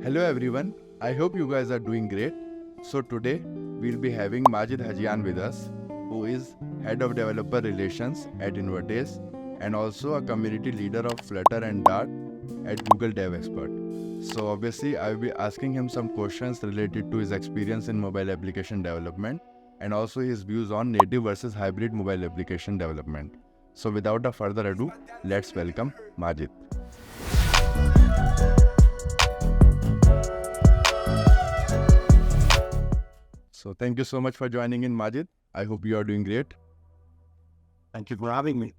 Hello everyone, I hope you guys are doing great. So today we'll be having Majid Hajian with us, who is Head of Developer Relations at Invertase and also a community leader of Flutter and Dart at Google Dev Expert. So obviously I will be asking him some questions related to his experience in mobile application development and also his views on native versus hybrid mobile application development. So without a further ado, let's welcome Majid. So thank you so much for joining in, Majid. I hope you are doing great. Thank you for having me.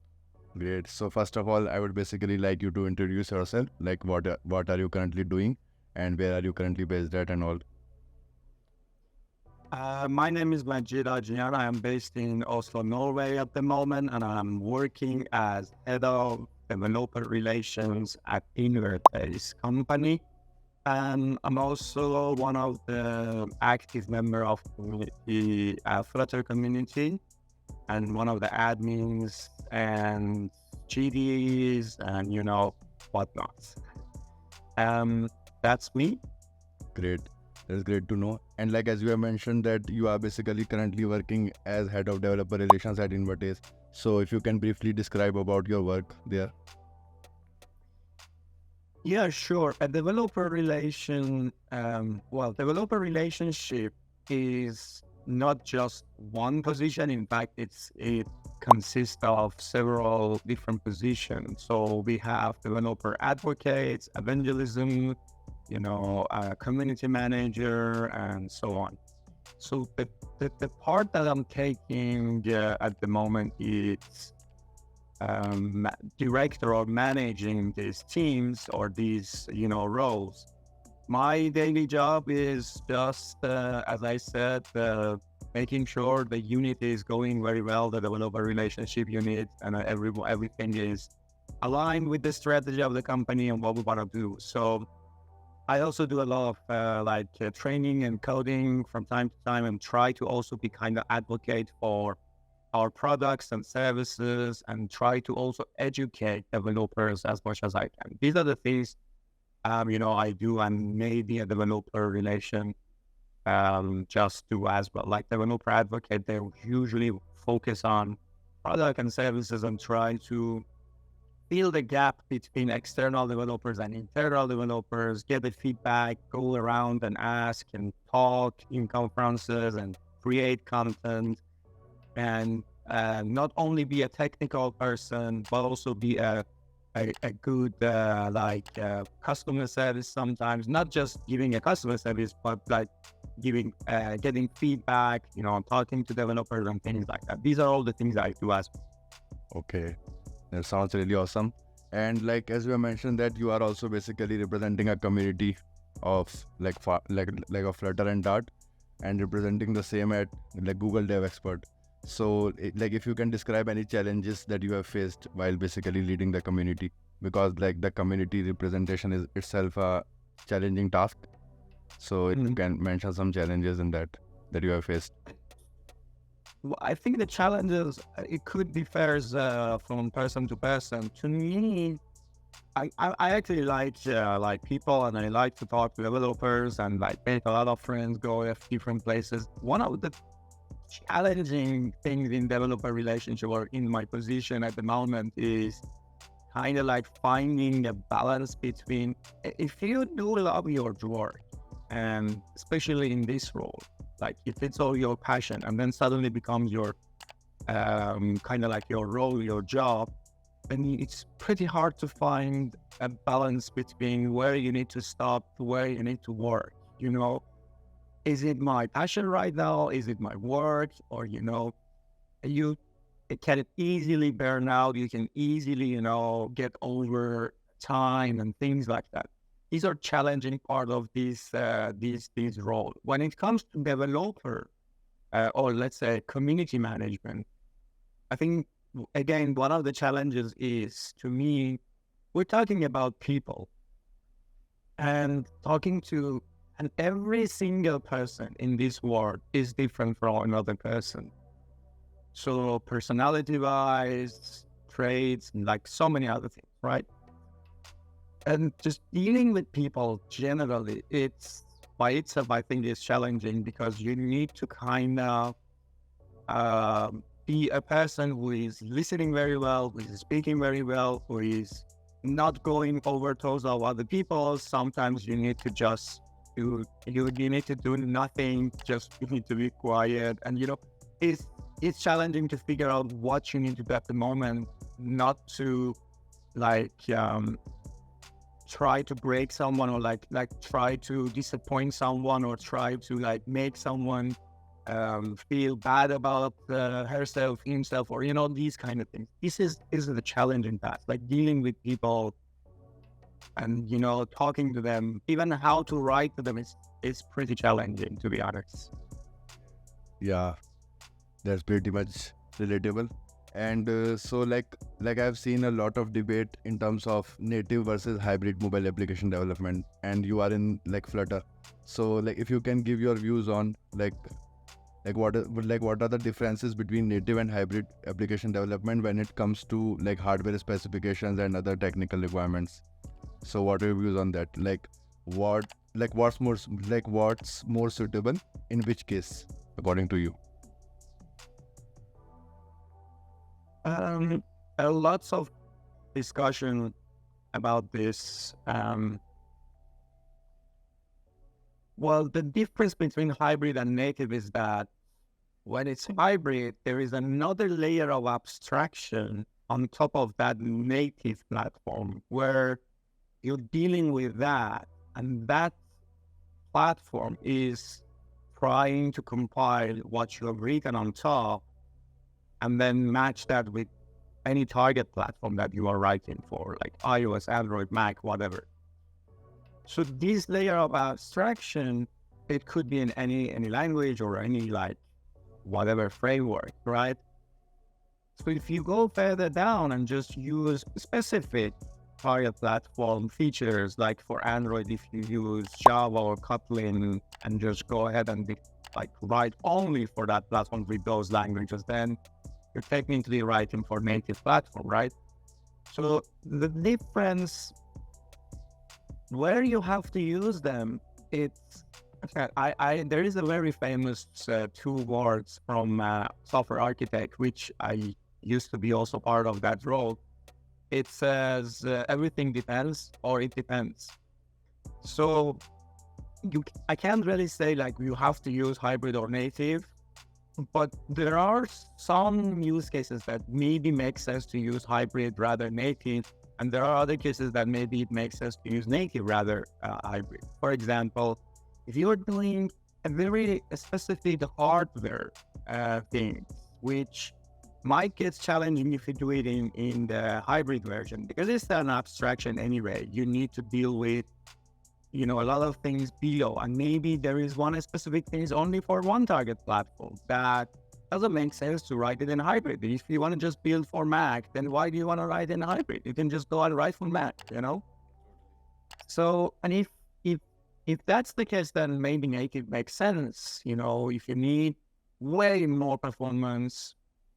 Great. So first of all, I would basically like you to introduce yourself, like what are you currently doing and where are you currently based at and all. My name is Majid Hajian. I am based in Oslo, Norway at the moment, and I'm working as head of developer relations at Invertase company. And I'm also one of the active member of the Flutter community and one of the admins and GDs and whatnot. That's me. Great. That's great to know. And like as you have mentioned that you are basically currently working as head of developer relations at Invertase. So if you can briefly describe about your work there. Yeah, sure. A developer developer relationship is not just one position. In fact, it consists of several different positions. So we have developer advocates, evangelism, community manager, and so on. So the part that I'm taking at the moment is director or managing these teams or these roles. My daily job is just as I said, making sure the unit is going very well, the developer relationship unit, and everything is aligned with the strategy of the company and what we want to do. So I also do a lot of training and coding from time to time, and try to also be kind of advocate for our products and services, and try to also educate developers as much as I can. These are the things, I do, and maybe a developer relation just do as well. Like developer advocate, they usually focus on product and services and try to fill the gap between external developers and internal developers, get the feedback, go around and ask and talk in conferences and create content, and not only be a technical person, but also be a good customer service sometimes, not just giving a customer service, but like getting feedback, talking to developers and things like that. These are all the things I do as well. Okay. That sounds really awesome. And like as you mentioned that you are also basically representing a community of like of Flutter and Dart and representing the same at like Google Dev Expert. So like if you can describe any challenges that you have faced while basically leading the community, because like the community representation is itself a challenging task. So if you can mention some challenges in that you have faced. Well, I think the challenges, it could differ from person to person. To me, I actually like people, and I like to talk to developers and like make a lot of friends, go to different places. One of the challenging things in developer relationship or in my position at the moment is kind of like finding a balance between, if you do love your work, and especially in this role, like if it's all your passion and then suddenly becomes your kind of like your role, your job, then it's pretty hard to find a balance between where you need to stop, where you need to work. Is it my passion right now? Is it my work? Or it can easily burn out. You can easily get over time and things like that. These are challenging part of these role. When it comes to developer or let's say community management, I think again one of the challenges is, to me, we're talking about people and and every single person in this world is different from another person. So personality wise, traits, and like so many other things, right? And just dealing with people generally, it's by itself, I think, is challenging because you need to kind of be a person who is listening very well, who is speaking very well, who is not going over toes of other people. Sometimes you need to just you need to do nothing, just you need to be quiet. And it's challenging to figure out what you need to do at the moment, not to like try to break someone, or like try to disappoint someone, or try to like make someone feel bad about herself, himself, or these kind of things. This is the challenging part, like dealing with people and talking to them. Even how to write to them is pretty challenging, to be honest. Yeah, that's pretty much relatable. And so like I've seen a lot of debate in terms of native versus hybrid mobile application development, and you are in like Flutter. So like if you can give your views on what are the differences between native and hybrid application development when it comes to like hardware specifications and other technical requirements. So what are your views on that? What's more suitable in which case, according to you? Lots of discussion about this. Well, the difference between hybrid and native is that when it's hybrid, there is another layer of abstraction on top of that native platform where you're dealing with that, and that platform is trying to compile what you have written on top and then match that with any target platform that you are writing for, like iOS, Android, Mac, whatever. So this layer of abstraction, it could be in any language or any like whatever framework, right? So if you go further down and just use specific target platform features, like for Android, if you use Java or Kotlin and just go ahead and write only for that platform with those languages, then you're technically writing for native platform, right? So the difference where you have to use them, it's there is a very famous two words from software architect, which I used to be also part of that role. It says everything depends, or it depends. So I can't really say like you have to use hybrid or native, but there are some use cases that maybe make sense to use hybrid rather native, and there are other cases that maybe it makes sense to use native rather hybrid. For example, if you're doing a very specific hardware thing, which might get challenging if you do it in the hybrid version, because it's an abstraction anyway. You need to deal with a lot of things below, and maybe there is one specific thing is only for one target platform that doesn't make sense to write it in hybrid. If you want to just build for Mac, then why do you want to write in hybrid? You can just go and write for Mac, So, and if that's the case, then maybe native makes sense. If you need way more performance,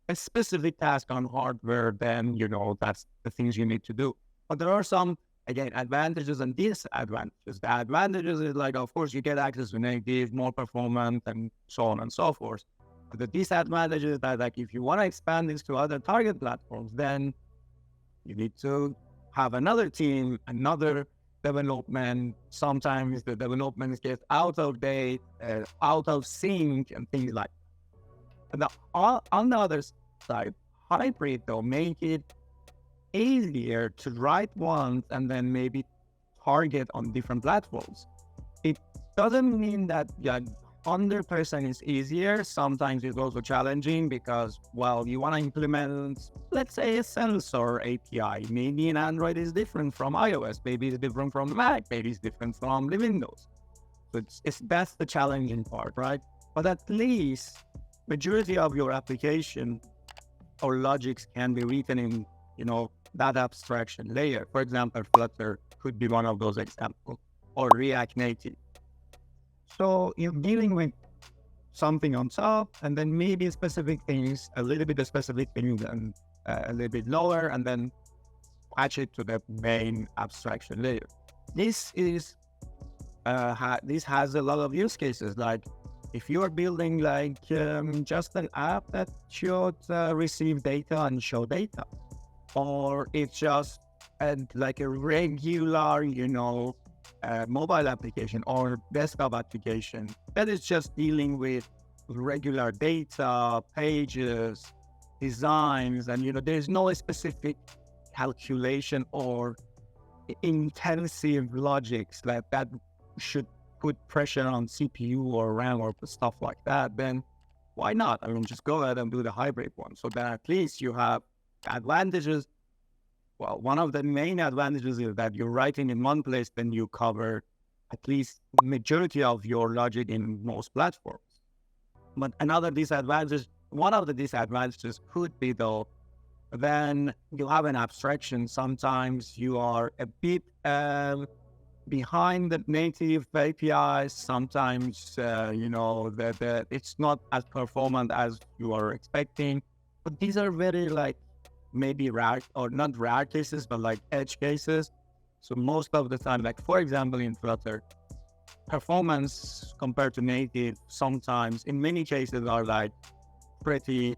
a specific task on hardware, then that's the things you need to do. But there are some, again, advantages and disadvantages. The advantages is like, of course, you get access to native, more performance, and so on and so forth. But the disadvantages is that, like, if you want to expand this to other target platforms, then you need to have another team, another development. Sometimes the development gets out of date, out of sync, and things like that. On the other side, hybrid, though, make it easier to write once and then maybe target on different platforms. It doesn't mean that 100% is easier. Sometimes it's also challenging because, you want to implement, let's say, a sensor API. Maybe in Android is different from iOS. Maybe it's different from Mac. Maybe it's different from the Windows. So that's the challenging part, right? But at least majority of your application or logics can be written in, that abstraction layer. For example, Flutter could be one of those examples, or React Native. So you're dealing with something on top, and then maybe specific things, a little bit of specific things, and a little bit lower, and then attach it to the main abstraction layer. This is this has a lot of use cases. Like if you are building like just an app that should receive data and show data, or it's just like a regular, mobile application or desktop application that is just dealing with regular data, pages, designs, and there's no specific calculation or intensive logics that should put pressure on CPU or RAM or stuff like that, then why not? I mean, just go ahead and do the hybrid one. So that at least you have advantages. Well, one of the main advantages is that you're writing in one place, then you cover at least majority of your logic in most platforms. But another disadvantage, one of the disadvantages could be though, then you have an abstraction. Sometimes you are a bit behind the native APIs. Sometimes, that it's not as performant as you are expecting. But these are very maybe rare, or not rare cases, but like edge cases. So most of the time, like for example, in Flutter, performance compared to native sometimes in many cases are like pretty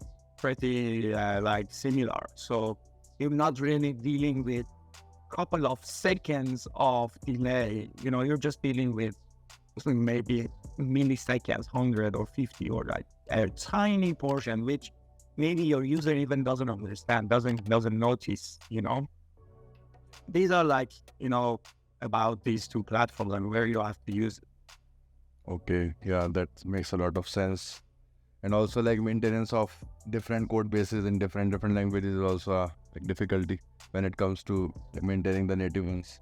similar. So you're not really dealing with a couple of seconds of delay. You're just dealing with maybe milliseconds, 100 or 50, or like a tiny portion, which maybe your user even doesn't understand, doesn't notice. These are about these two platforms and where you have to use it. Okay, yeah, that makes a lot of sense. And also like maintenance of different code bases in different languages is also a difficulty when it comes to maintaining the native ones.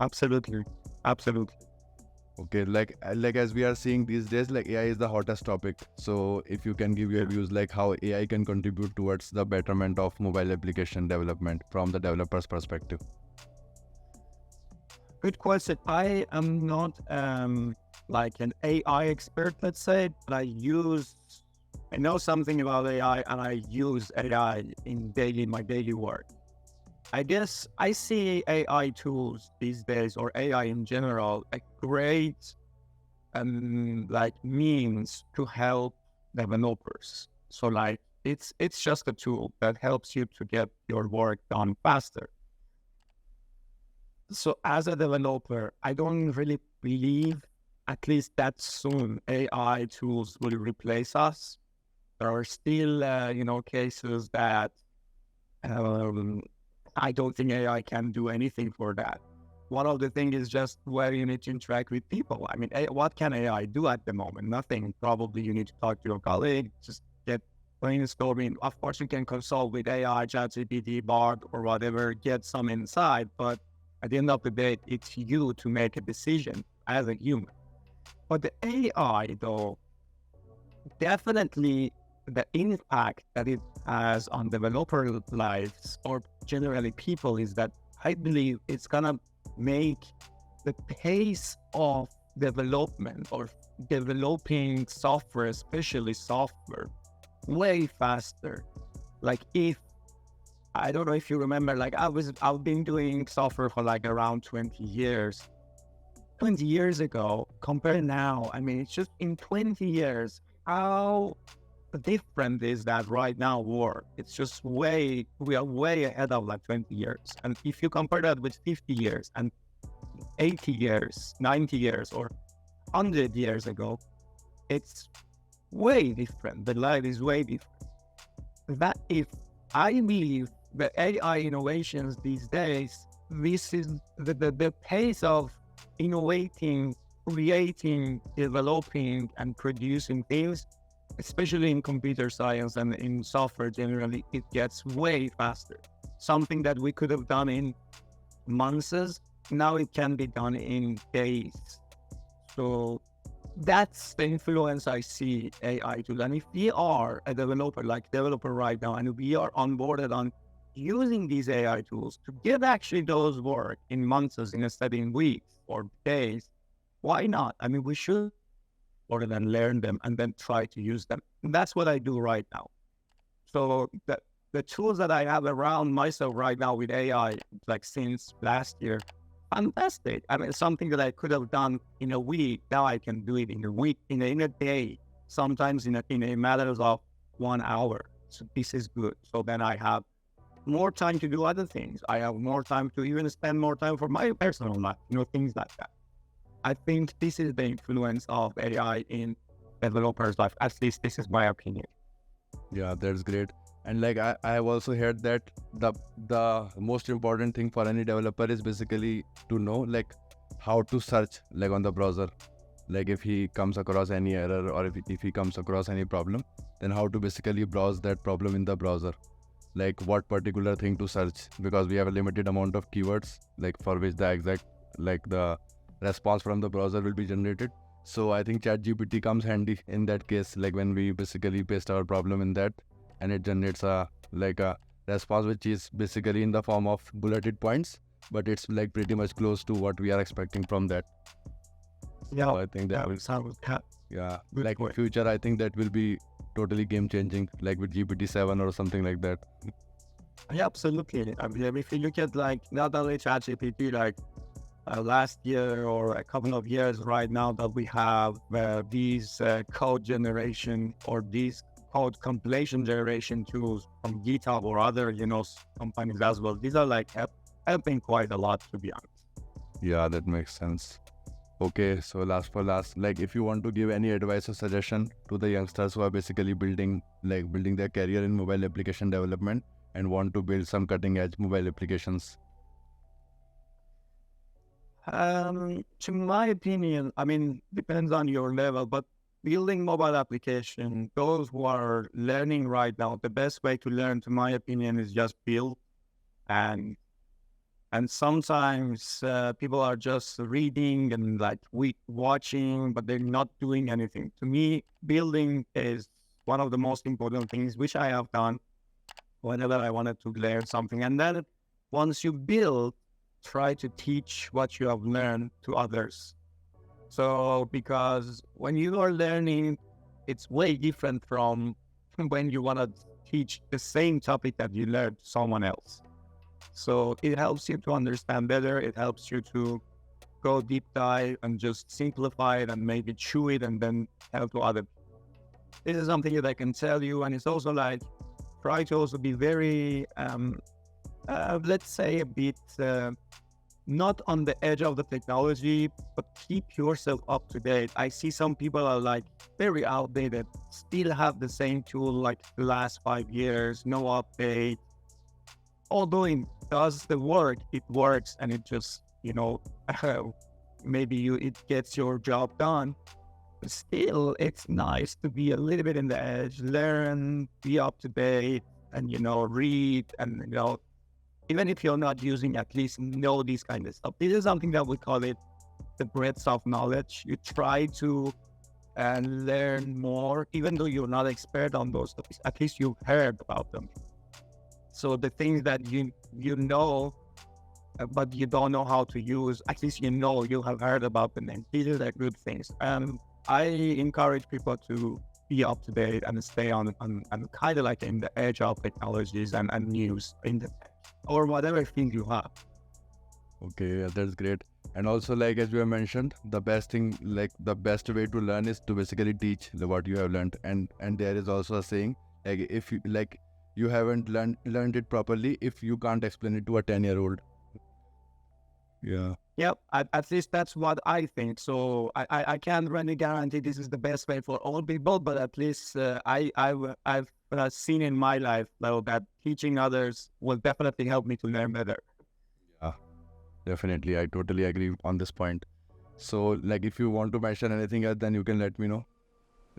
Absolutely. Okay, like as we are seeing these days, like AI is the hottest topic. So if you can give your views like how AI can contribute towards the betterment of mobile application development from the developer's perspective. Good question. I am not like an AI expert, let's say, but I know something about AI, and I use AI in my daily work. I guess I see AI tools these days, or AI in general, a great means to help developers. So it's just a tool that helps you to get your work done faster. So as a developer, I don't really believe, at least that soon, AI tools will replace us. There are still, cases that I don't think AI can do anything for that. One of the things is just where you need to interact with people. I mean, what can AI do at the moment? Nothing. Probably you need to talk to your colleague, just get brainstorming. Of course, you can consult with AI, ChatGPT, Bard, or whatever, get some insight. But at the end of the day, it's you to make a decision as a human. But the AI, though, definitely the impact that it has on developer lives, or generally people, is that I believe it's gonna make the pace of development or developing software, especially software, way faster. Like I don't know if you remember, I've been doing software for around 20 years. 20 years ago compared now, I mean, it's just in 20 years, how different is that right now work? It's just we are way ahead of 20 years. And if you compare that with 50 years and 80 years, 90 years, or 100 years ago, it's way different. The life is way different. That if I believe the AI innovations these days, this is the pace of innovating, creating, developing, and producing things, especially in computer science and in software generally, it gets way faster. Something that we could have done in months, now it can be done in days. So that's the influence I see AI to. And if we are a developer right now, and we are onboarded on using these AI tools to get actually those work in months instead in weeks or days, why not? I mean, we should or then learn them and then try to use them. And that's what I do right now. So the tools that I have around myself right now with AI, like since last year, fantastic. I mean, something that I could have done in a week, now I can do it in a week, in a day, sometimes in a matter of 1 hour. So this is good. So then I have more time to do other things. I have more time to even spend more time for my personal life, things like that. I think this is the influence of AI in developers' life. At least this is my opinion. Yeah, that's great. And like I have also heard that the most important thing for any developer is basically to know like how to search like on the browser. Like if he comes across any error or if he comes across any problem, then how to basically browse that problem in the browser. Like what particular thing to search, because we have a limited amount of keywords like for which the exact like the response from the browser will be generated. So I think ChatGPT comes handy in that case, like when we basically paste our problem in that and it generates a response which is basically in the form of bulleted points, but it's like pretty much close to what we are expecting from that. Yeah, so I think that will sounds yeah, good like in point. future I think that will be totally game changing, like with GPT-7 or something like that. Yeah, absolutely. I mean, if you look at like not only ChatGPT, like last year or a couple of years right now that we have these code generation or these code compilation generation tools from GitHub or other, companies as well. These are like helping quite a lot, to be honest. Yeah, that makes sense. Okay, so last for last, like if you want to give any advice or suggestion to the youngsters who are basically building their career in mobile application development and want to build some cutting edge mobile applications. To my opinion, I mean, depends on your level, but building mobile application, those who are learning right now, the best way to learn, to my opinion, is just build. And sometimes people are just reading and like watching, but they're not doing anything. To me, building is one of the most important things, which I have done whenever I wanted to learn something. And then once you build, try to teach what you have learned to others. So because when you are learning, it's way different from when you want to teach the same topic that you learned to someone else. So it helps you to understand better. It helps you to go deep dive and just simplify it and maybe chew it and then help to other people. This is something that I can tell you. And it's also like, try to also be very, let's say a bit, not on the edge of the technology, but keep yourself up to date. I see some people are like very outdated, still have the same tool like the last 5 years, no update. Although it does the work, it works and it just, maybe it gets your job done. But still, it's nice to be a little bit in the edge, learn, be up to date, and, read, and, even if you're not using, at least know these kind of stuff. This is something that we call it the breadth of knowledge. You try to learn more, even though you're not expert on those topics, at least you've heard about them. So the things that you know, but you don't know how to use, at least you have heard about them, and these are the good things. I encourage people to be up to date and stay on kind of like in the edge of technologies and news in the tech or whatever thing you have. Okay, yeah, that's great. And also, like as you have mentioned, the best thing, like the best way to learn is to basically teach what you have learned. And there is also a saying, like if you you haven't learned it properly if you can't explain it to a 10-year-old. Yeah. Yep, at least that's what I think. So I can't really guarantee this is the best way for all people, but at least I've seen in my life though that teaching others will definitely help me to learn better. Yeah, definitely. I totally agree on this point. So, like, if you want to mention anything else, then you can let me know.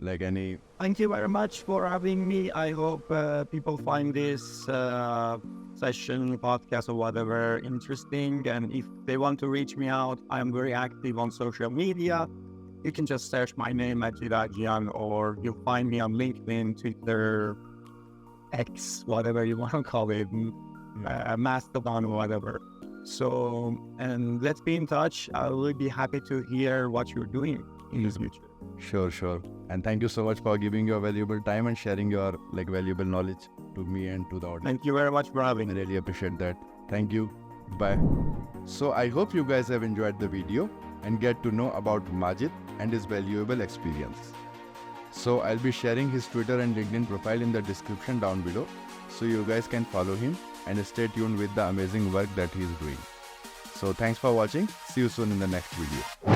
Like any. Thank you very much for having me. I hope people find this session, podcast, or whatever interesting. And if they want to reach me out, I'm very active on social media. You can just search my name, Majid Hajian, or you'll find me on LinkedIn, Twitter, X, whatever you want to call it, Mastodon, or whatever. So, and let's be in touch. I will be happy to hear what you're doing in the future. Sure. And thank you so much for giving your valuable time and sharing your valuable knowledge to to me and to the audience. Thank you very much for having I me. really appreciate that. Thank you. Bye. So I hope you guys have enjoyed the video and get to know about Majid and his valuable experience. So I'll be sharing his Twitter and LinkedIn profile in the description down below, so you guys can follow him and stay tuned with the amazing work that he is doing. So thanks for watching. See you soon in the next video.